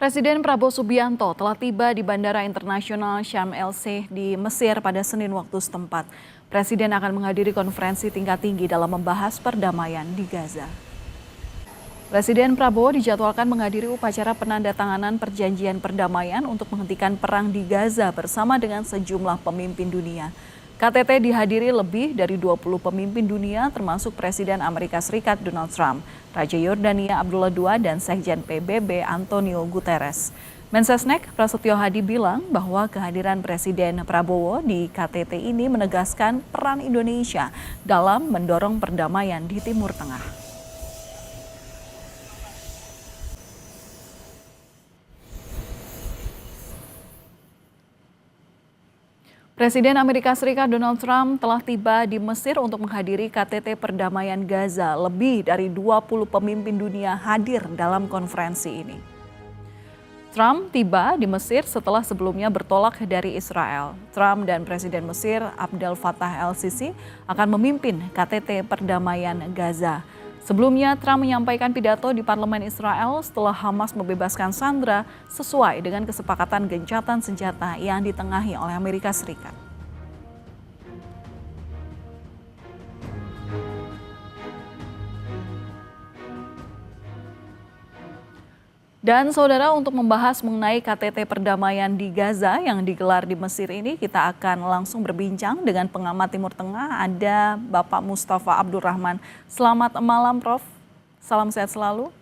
Presiden Prabowo Subianto telah tiba di Bandara Internasional Sharm el-Sheikh di Mesir pada Senin waktu setempat. Presiden akan menghadiri konferensi tingkat tinggi dalam membahas perdamaian di Gaza. Presiden Prabowo dijadwalkan menghadiri upacara penandatanganan perjanjian perdamaian untuk menghentikan perang di Gaza bersama dengan sejumlah pemimpin dunia. KTT dihadiri lebih dari 20 pemimpin dunia termasuk Presiden Amerika Serikat Donald Trump, Raja Yordania Abdullah II, dan Sekjen PBB Antonio Guterres. Mensesnek Prasetyo Hadi bilang bahwa kehadiran Presiden Prabowo di KTT ini menegaskan peran Indonesia dalam mendorong perdamaian di Timur Tengah. Presiden Amerika Serikat Donald Trump telah tiba di Mesir untuk menghadiri KTT Perdamaian Gaza. Lebih dari 20 pemimpin dunia hadir dalam konferensi ini. Trump tiba di Mesir setelah sebelumnya bertolak dari Israel. Trump dan Presiden Mesir Abdel Fattah el-Sisi akan memimpin KTT Perdamaian Gaza. Sebelumnya, Trump menyampaikan pidato di parlemen Israel setelah Hamas membebaskan sandera sesuai dengan kesepakatan gencatan senjata yang ditengahi oleh Amerika Serikat. Dan saudara, untuk membahas mengenai KTT Perdamaian di Gaza yang digelar di Mesir ini, kita akan langsung berbincang dengan pengamat Timur Tengah, ada Bapak Mustafa Abdurrahman. Selamat malam, Prof. Salam sehat selalu.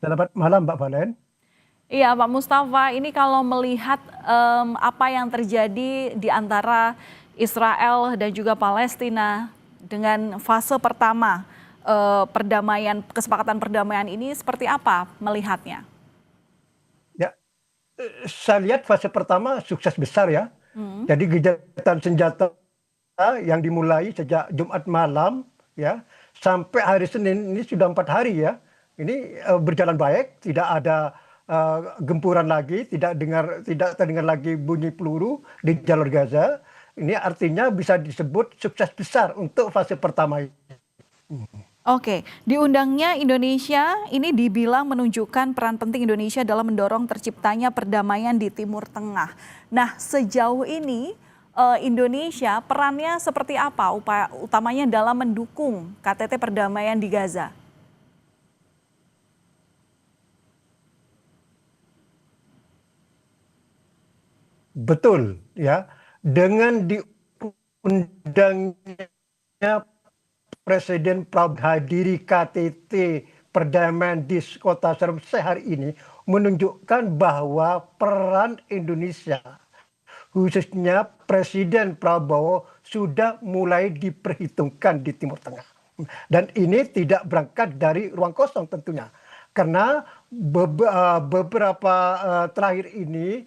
Selamat malam, Mbak Valen. Iya, Pak Mustafa, ini kalau melihat apa yang terjadi di antara Israel dan juga Palestina dengan fase pertama perdamaian, kesepakatan perdamaian ini seperti apa melihatnya? Ya, saya lihat fase pertama sukses besar ya. Jadi gencatan senjata yang dimulai sejak Jumat malam ya sampai hari Senin ini sudah 4 hari ya. Ini berjalan baik, tidak ada gempuran lagi, tidak terdengar lagi bunyi peluru di jalur Gaza. Ini artinya bisa disebut sukses besar untuk fase pertama. Oke, diundangnya Indonesia ini dibilang menunjukkan peran penting Indonesia dalam mendorong terciptanya perdamaian di Timur Tengah. Nah, sejauh ini Indonesia perannya seperti apa upaya utamanya dalam mendukung KTT perdamaian di Gaza? Betul ya, dengan diundangnya Presiden Prabowo hadiri KTT perdamaian di kota Sharm el-Sheikh hari ini menunjukkan bahwa peran Indonesia, khususnya Presiden Prabowo, sudah mulai diperhitungkan di Timur Tengah. Dan ini tidak berangkat dari ruang kosong tentunya. Karena beberapa terakhir ini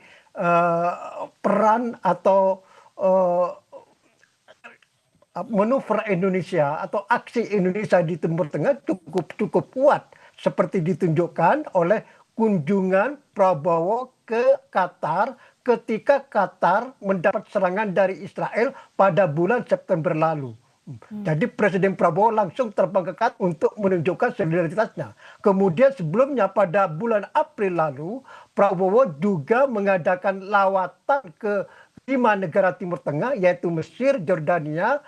peran atau manuver Indonesia atau aksi Indonesia di Timur Tengah cukup kuat seperti ditunjukkan oleh kunjungan Prabowo ke Qatar ketika Qatar mendapat serangan dari Israel pada bulan September lalu. Jadi Presiden Prabowo langsung terbang ke Qatar untuk menunjukkan solidaritasnya. Kemudian sebelumnya pada bulan April lalu, Prabowo juga mengadakan lawatan ke 5 negara Timur Tengah, yaitu Mesir, Jordania,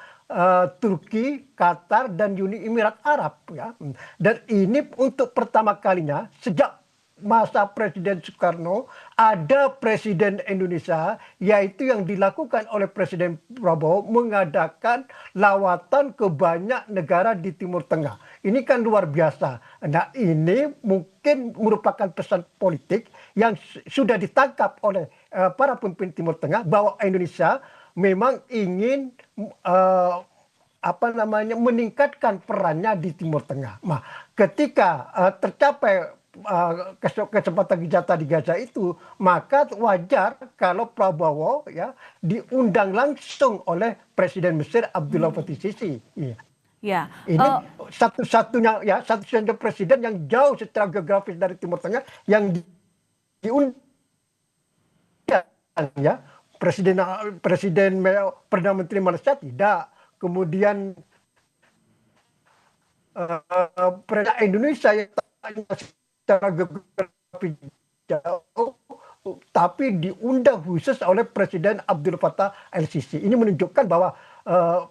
Turki, Qatar, dan Uni Emirat Arab ya. Dan ini untuk pertama kalinya sejak masa Presiden Soekarno ada Presiden Indonesia, yaitu yang dilakukan oleh Presiden Prabowo mengadakan lawatan ke banyak negara di Timur Tengah. Ini kan luar biasa. Nah, ini mungkin merupakan pesan politik yang sudah ditangkap oleh para pemimpin Timur Tengah bahwa Indonesia memang ingin meningkatkan perannya di Timur Tengah. Nah, ketika tercapai kesempatan gencatan di Gaza itu, maka wajar kalau Prabowo ya diundang langsung oleh Presiden Mesir Abdullah Fattah Sisi. Ya, Ini satu-satunya presiden yang jauh secara geografis dari Timur Tengah yang diundang ya. Presiden Perdana Menteri Malaysia tidak, kemudian Presiden Indonesia yang secara geografi jauh, tapi diundang khusus oleh Presiden Abdul Fattah el-Sisi. Ini menunjukkan bahwa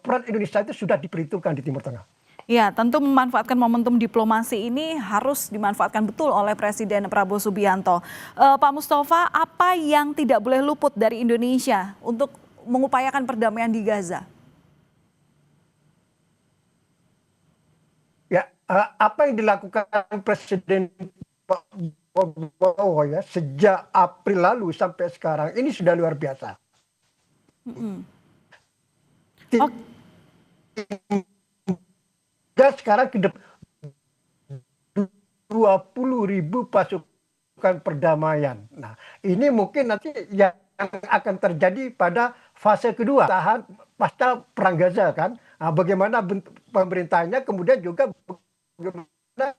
peran Indonesia itu sudah diperhitungkan di Timur Tengah. Ya, tentu memanfaatkan momentum diplomasi ini harus dimanfaatkan betul oleh Presiden Prabowo Subianto. Pak Mustafa, apa yang tidak boleh luput dari Indonesia untuk mengupayakan perdamaian di Gaza? Ya, apa yang dilakukan Presiden Pak Prabowo ya sejak April lalu sampai sekarang ini sudah luar biasa. Oh, Dan sekarang ke 20.000 pasukan perdamaian. Nah, ini mungkin nanti yang akan terjadi pada fase kedua, tahan pasca perang Gaza kan. Nah, bagaimana pemerintahnya, kemudian juga bagaimana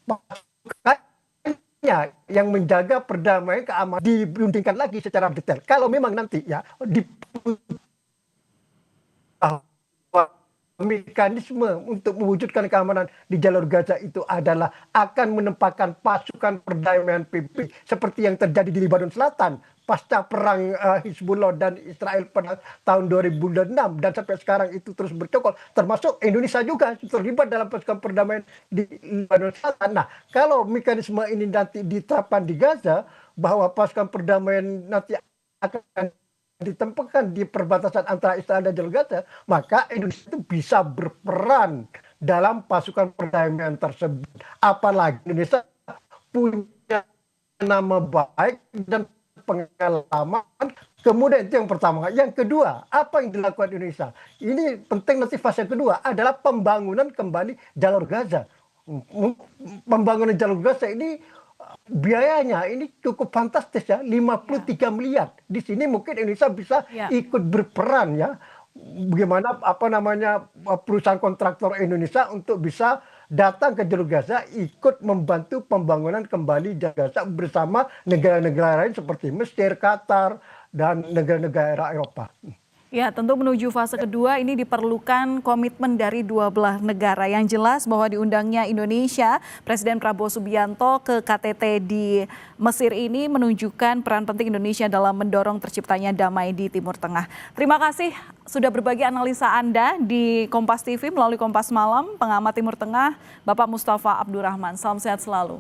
pasukannya yang menjaga perdamaian keamanan dirundingkan lagi secara detail. Kalau memang nanti ya mekanisme untuk mewujudkan keamanan di jalur Gaza itu adalah akan menempatkan pasukan perdamaian PBB seperti yang terjadi di Lebanon Selatan pasca perang Hizbullah dan Israel pada tahun 2006 dan sampai sekarang itu terus bercokol, termasuk Indonesia juga terlibat dalam pasukan perdamaian di Lebanon Selatan. Nah, kalau mekanisme ini nanti diterapkan di Gaza, bahwa pasukan perdamaian nanti akan ditempatkan di perbatasan antara Israel dan jalur Gaza, maka Indonesia itu bisa berperan dalam pasukan perdamaian tersebut. Apalagi Indonesia punya nama baik dan pengalaman. Kemudian itu yang pertama. Yang kedua, apa yang dilakukan Indonesia? Ini penting, nanti fase kedua adalah pembangunan kembali jalur Gaza. Pembangunan jalur Gaza ini biayanya ini cukup fantastis ya, 53 miliar. Di sini mungkin Indonesia bisa ikut berperan ya. Bagaimana perusahaan kontraktor Indonesia untuk bisa datang ke jalur Gaza, ikut membantu pembangunan kembali Gaza bersama negara-negara lain seperti Mesir, Qatar, dan negara-negara Eropa. Ya, tentu menuju fase kedua ini diperlukan komitmen dari dua belah negara. Yang jelas bahwa diundangnya Indonesia, Presiden Prabowo Subianto ke KTT di Mesir ini menunjukkan peran penting Indonesia dalam mendorong terciptanya damai di Timur Tengah. Terima kasih sudah berbagi analisa Anda di Kompas TV melalui Kompas Malam, pengamat Timur Tengah, Bapak Mustafa Abdurrahman. Salam sehat selalu.